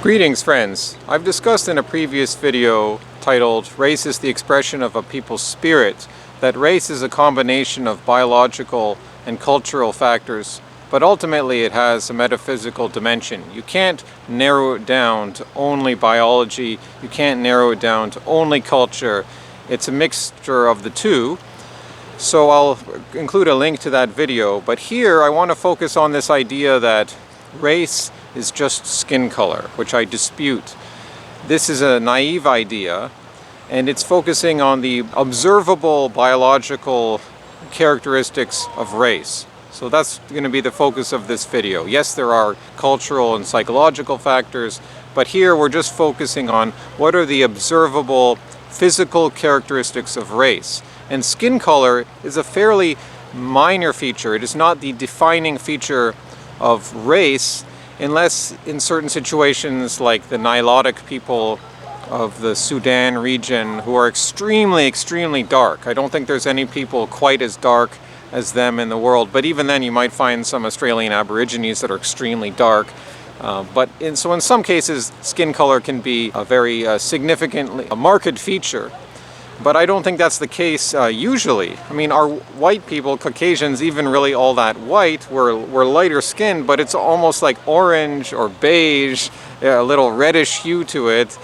Greetings, friends. I've discussed in a previous video titled "Race is the Expression of a People's Spirit" that race is a combination of biological and cultural factors, but ultimately it has a metaphysical dimension. You can't narrow it down to only biology, you can't narrow it down to only culture. It's a mixture of the two. So I'll include a link to that video, but here I want to focus on this idea that race is just skin color, which I dispute. This is a naive idea, and it's focusing on the observable biological characteristics of race. So that's going to be the focus of this video. Yes, there are cultural and psychological factors, but here we're just focusing on what are the observable physical characteristics of race. And skin color is a fairly minor feature. It is not the defining feature of race, unless in certain situations like the Nilotic people of the Sudan region who are extremely dark. I don't think there's any people quite as dark as them in the world, but even then you might find some Australian Aborigines that are extremely dark. So in some cases skin color can be a very significantly marked feature. But I don't think that's the case usually. I mean, our white people, Caucasians, even really all that white, we're lighter skinned, but it's almost like orange or beige, a little reddish hue to it.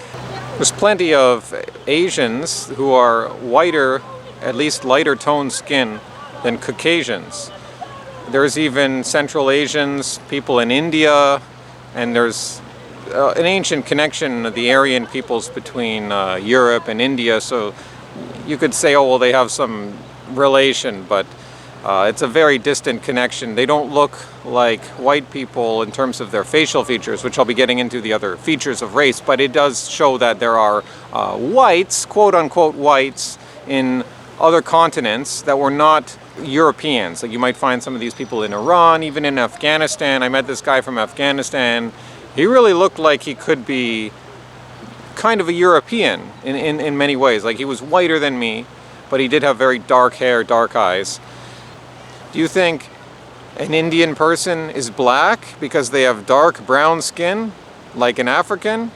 There's plenty of Asians who are whiter, at least lighter toned skin than Caucasians. There's even Central Asians, people in India, and there's an ancient connection of the Aryan peoples between Europe and India, so you could say, oh, well, they have some relation, but it's a very distant connection. They don't look like white people in terms of their facial features, which I'll be getting into the other features of race, but it does show that there are whites, quote-unquote whites, in other continents that were not Europeans. Like you might find some of these people in Iran, even in Afghanistan. I met this guy from Afghanistan. He really looked like he could be kind of a European in many ways. Like he was whiter than me, but he did have very dark hair, dark eyes. Do you think an Indian person is black because they have dark brown skin, like an African?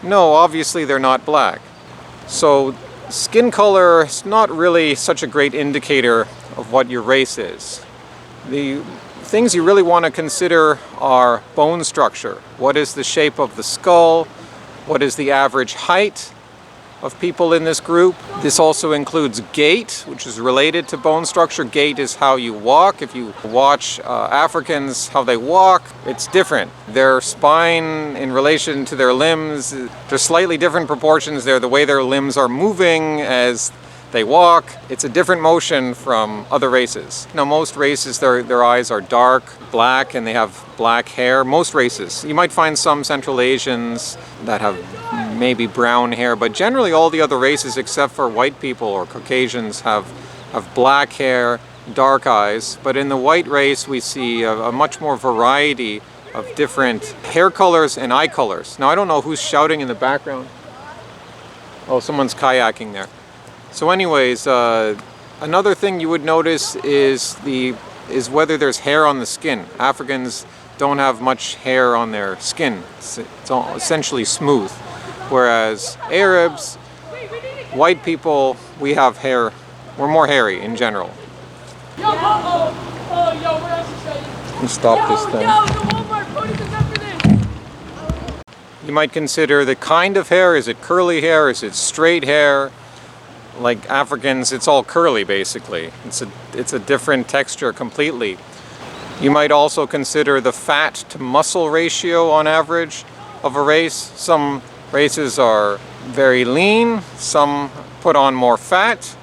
No, obviously they're not black. So skin color is not really such a great indicator of what your race is. The things you really want to consider are bone structure. What is the shape of the skull? What is the average height of people in this group? This also includes gait, which is related to bone structure. Gait is how you walk. If you watch Africans, how they walk, it's different. Their spine in relation to their limbs, there's slightly different proportions there. The way their limbs are moving as they walk, it's a different motion from other races. Now, most races, their eyes are dark, black, and they have black hair. Most races. You might find some Central Asians that have maybe brown hair, but generally all the other races except for white people or Caucasians have black hair, dark eyes. But in the white race, we see a much more variety of different hair colors and eye colors. Now, I don't know who's shouting in the background. Oh, someone's kayaking there. So anyways, another thing you would notice is whether there's hair on the skin. Africans don't have much hair on their skin. It's all essentially smooth. Whereas Arabs, white people, we have hair. We're more hairy in general. Let's stop this thing. You might consider the kind of hair. Is it curly hair? Is it straight hair? Like Africans, it's all curly basically. It's a different texture completely. You might also consider the fat to muscle ratio on average of a race. Some races are very lean, some put on more fat.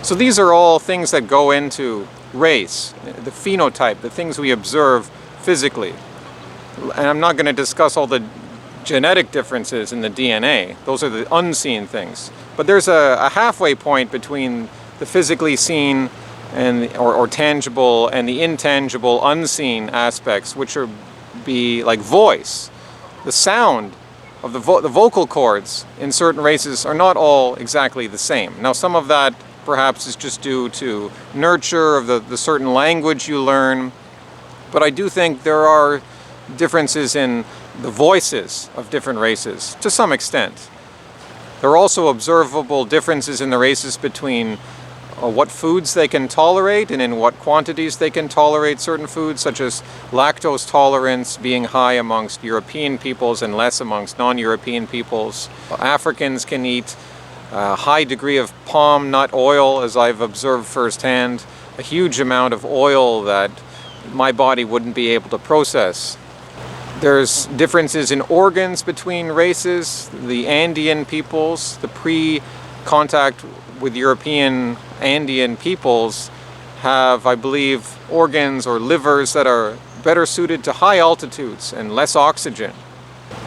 So these are all things that go into race, the phenotype, the things we observe physically. And I'm not going to discuss all the genetic differences in the DNA. Those are the unseen things. But there's a halfway point between the physically seen and or tangible and the intangible, unseen aspects, which are be like voice. The sound of the vocal cords in certain races are not all exactly the same. Now, some of that perhaps is just due to nurture of the certain language you learn, but I do think there are differences in the voices of different races to some extent. There are also observable differences in the races between what foods they can tolerate and in what quantities they can tolerate certain foods, such as lactose tolerance being high amongst European peoples and less amongst non-European peoples. Africans can eat a high degree of palm nut oil, as I've observed firsthand, a huge amount of oil that my body wouldn't be able to process. There's differences in organs between races. The Andean peoples, the pre-contact with European Andean peoples, have, I believe, organs or livers that are better suited to high altitudes and less oxygen.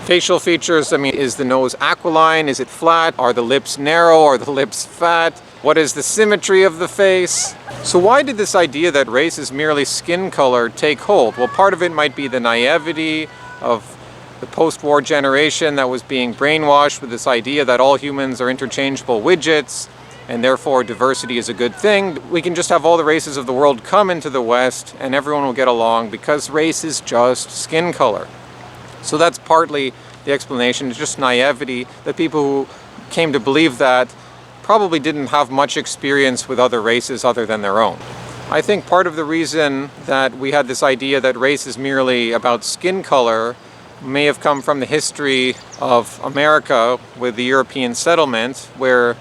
Facial features, is the nose aquiline? Is it flat? Are the lips narrow? Are the lips fat? What is the symmetry of the face? So why did this idea that race is merely skin color take hold? Well, part of it might be the naivety of the post-war generation that was being brainwashed with this idea that all humans are interchangeable widgets and therefore diversity is a good thing. We can just have all the races of the world come into the West and everyone will get along because race is just skin color. So that's partly the explanation. It's just naivety that people who came to believe that probably didn't have much experience with other races other than their own. I think part of the reason that we had this idea that race is merely about skin color may have come from the history of America with the European settlement, where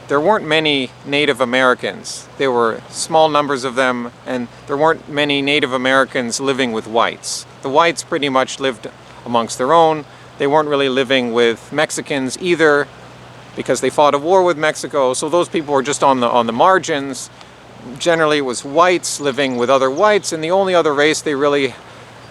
there weren't many Native Americans. There were small numbers of them, and there weren't many Native Americans living with whites. The whites pretty much lived amongst their own. They weren't really living with Mexicans either, because they fought a war with Mexico, so those people were just on the margins. Generally it was whites living with other whites, and the only other race they really,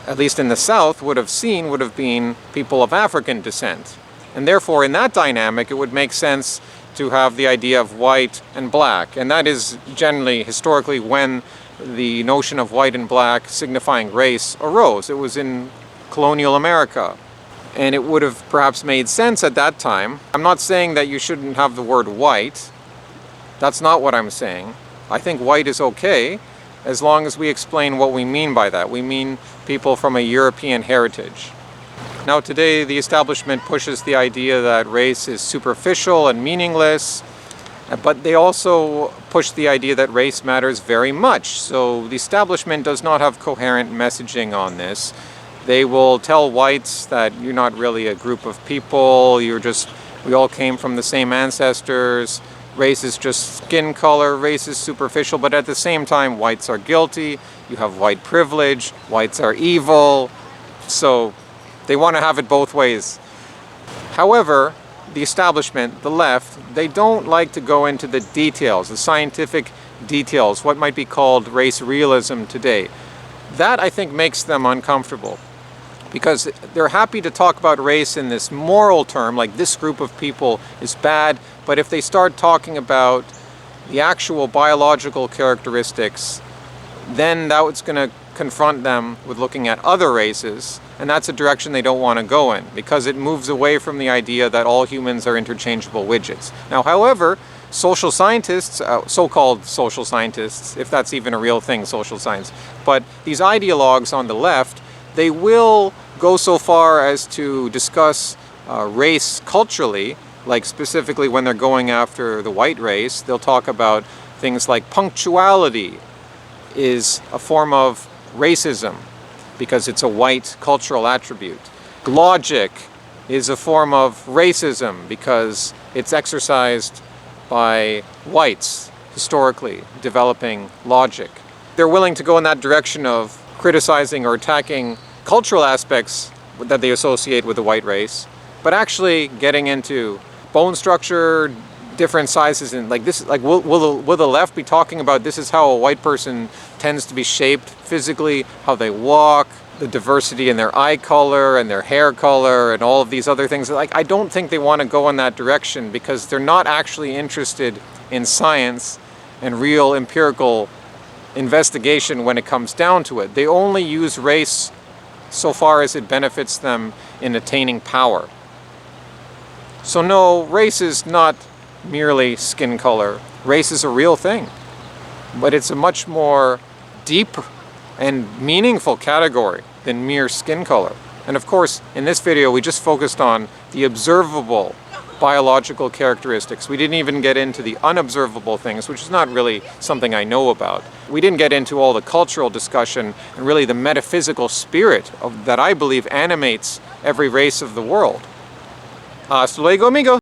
at least in the South, would have seen would have been people of African descent. And therefore in that dynamic it would make sense to have the idea of white and black, and that is generally historically when the notion of white and black signifying race arose. It was in colonial America. And it would have perhaps made sense at that time. I'm not saying that you shouldn't have the word white. That's not what I'm saying. I think white is okay, as long as we explain what we mean by that. We mean people from a European heritage. Now today, the establishment pushes the idea that race is superficial and meaningless, but they also push the idea that race matters very much. So the establishment does not have coherent messaging on this. They will tell whites that you're not really a group of people, we all came from the same ancestors, race is just skin color, race is superficial, but at the same time whites are guilty, you have white privilege, whites are evil, so they want to have it both ways. However, the establishment, the left, they don't like to go into the details, the scientific details, what might be called race realism today. That, I think, makes them uncomfortable, because they're happy to talk about race in this moral term, like this group of people is bad, but if they start talking about the actual biological characteristics, then that's going to confront them with looking at other races, and that's a direction they don't want to go in, because it moves away from the idea that all humans are interchangeable widgets. Now, however, social scientists, so-called social scientists, if that's even a real thing, social science, but these ideologues on the left, they will go so far as to discuss race culturally, like specifically when they're going after the white race, they'll talk about things like punctuality is a form of racism because it's a white cultural attribute. Logic is a form of racism because it's exercised by whites historically developing logic. They're willing to go in that direction of criticizing or attacking cultural aspects that they associate with the white race, but actually getting into bone structure, different sizes, and like this, like will the left be talking about this is how a white person tends to be shaped physically, how they walk, the diversity in their eye color and their hair color and all of these other things? Like, I don't think they want to go in that direction because they're not actually interested in science and real empirical investigation when it comes down to it. They only use race so far as it benefits them in attaining power. So no, race is not merely skin color. Race is a real thing, but it's a much more deep and meaningful category than mere skin color. And of course, in this video, we just focused on the observable biological characteristics. We didn't even get into the unobservable things, which is not really something I know about. We didn't get into all the cultural discussion and really the metaphysical spirit that I believe animates every race of the world. Hasta luego, amigo!